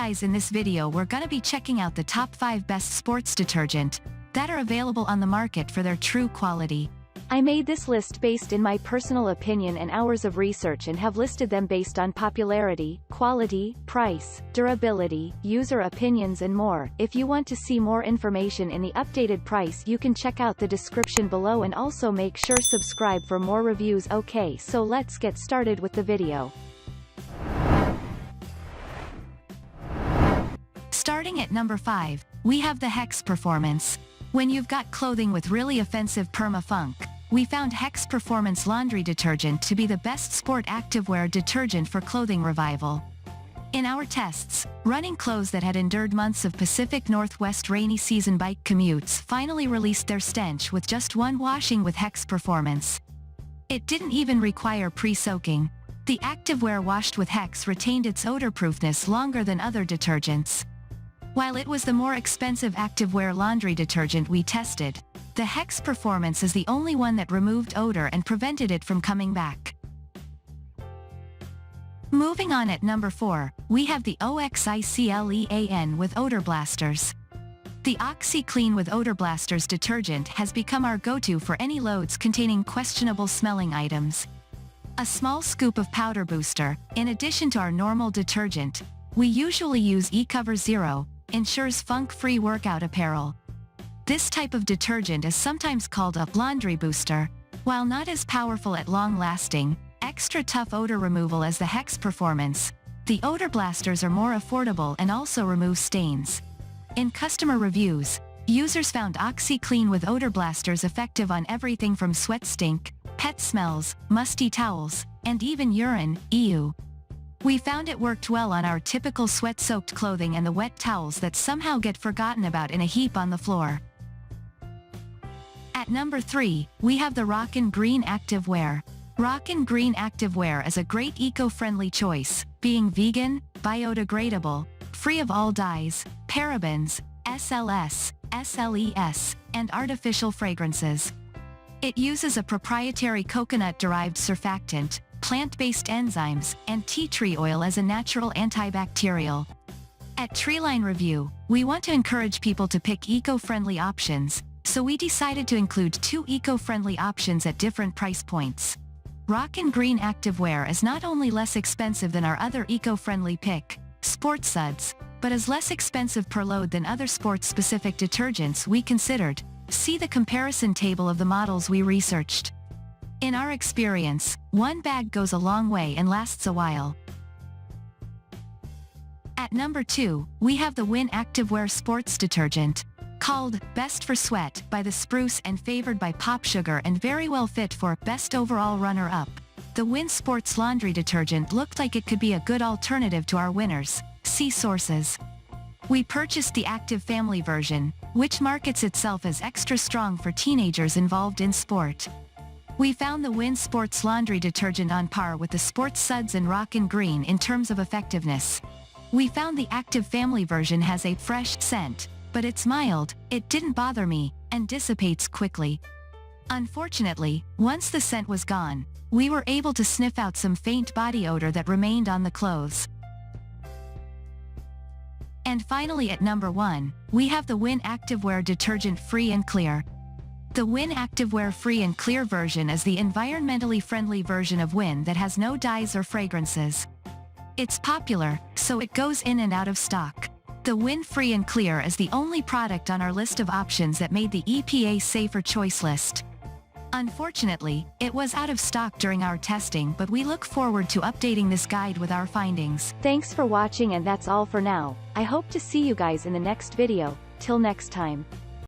guys, in this video we're gonna be checking out the top 5 best sports detergent that are available on the market for their true quality. I made this list based in my personal opinion and hours of research and have listed them based on popularity, quality, price, durability, user opinions and more. If you want to see more information in the updated price, you can check out the description below and also make sure subscribe for more reviews. Okay, so let's get started with the video. Starting at number 5, we have the Hex Performance. When you've got clothing with really offensive perma-funk, we found Hex Performance laundry detergent to be the best sport activewear detergent for clothing revival. In our tests, running clothes that had endured months of Pacific Northwest rainy season bike commutes finally released their stench with just one washing with Hex Performance. It didn't even require pre-soaking. The activewear washed with Hex retained its odor-proofness longer than other detergents. While it was the more expensive activewear laundry detergent we tested, the Hex Performance is the only one that removed odor and prevented it from coming back. Moving on, at number 4, we have the Oxi EA with odor blasters. The Oxi Clean with odor blasters detergent has become our go-to for any loads containing questionable smelling items. A small scoop of powder booster, in addition to our normal detergent. We usually use eCover Zero, ensures funk-free workout apparel. This type of detergent is sometimes called a laundry booster. While not as powerful at long-lasting, extra tough odor removal as the Hex Performance, the odor blasters are more affordable and also remove stains. In customer reviews, users found Oxi Clean with odor blasters effective on everything from sweat stink, pet smells, musty towels, and even urine, ew. We found it worked well on our typical sweat-soaked clothing and the wet towels that somehow get forgotten about in a heap on the floor. At number 3, we have the Rockin Green Activewear. Rockin Green Activewear is a great eco-friendly choice, being vegan, biodegradable, free of all dyes, parabens, SLS, SLES, and artificial fragrances. It uses a proprietary coconut-derived surfactant, plant-based enzymes, and tea tree oil as a natural antibacterial. At Treeline Review, we want to encourage people to pick eco-friendly options, so we decided to include 2 eco-friendly options at different price points. Rockin Green Activewear is not only less expensive than our other eco-friendly pick, Sports Suds, but is less expensive per load than other sports-specific detergents we considered. See the comparison table of the models we researched. In our experience, one bag goes a long way and lasts a while. At number 2, we have the Weare Activewear Sports Detergent. Called Best for Sweat by the Spruce and favored by Pop Sugar and very well fit for Best Overall Runner-Up, the Weare Sports Laundry Detergent looked like it could be a good alternative to our winners. See sources. We purchased the Active Family version, which markets itself as extra strong for teenagers involved in sport. We found the Weare Sports Laundry Detergent on par with the Sports Suds and Rockin Green in terms of effectiveness. We found the Active Family version has a fresh scent, but it's mild, it didn't bother me, and dissipates quickly. Unfortunately, once the scent was gone, we were able to sniff out some faint body odor that remained on the clothes. And finally, at number 1, we have the Weare Activewear Detergent Free and Clear. The Weare Activewear Free and Clear version is the environmentally friendly version of Weare that has no dyes or fragrances. It's popular, so it goes in and out of stock. The Weare Free and Clear is the only product on our list of options that made the EPA Safer Choice list. Unfortunately, it was out of stock during our testing, but we look forward to updating this guide with our findings. Thanks for watching, and that's all for now. I hope to see you guys in the next video. Till next time.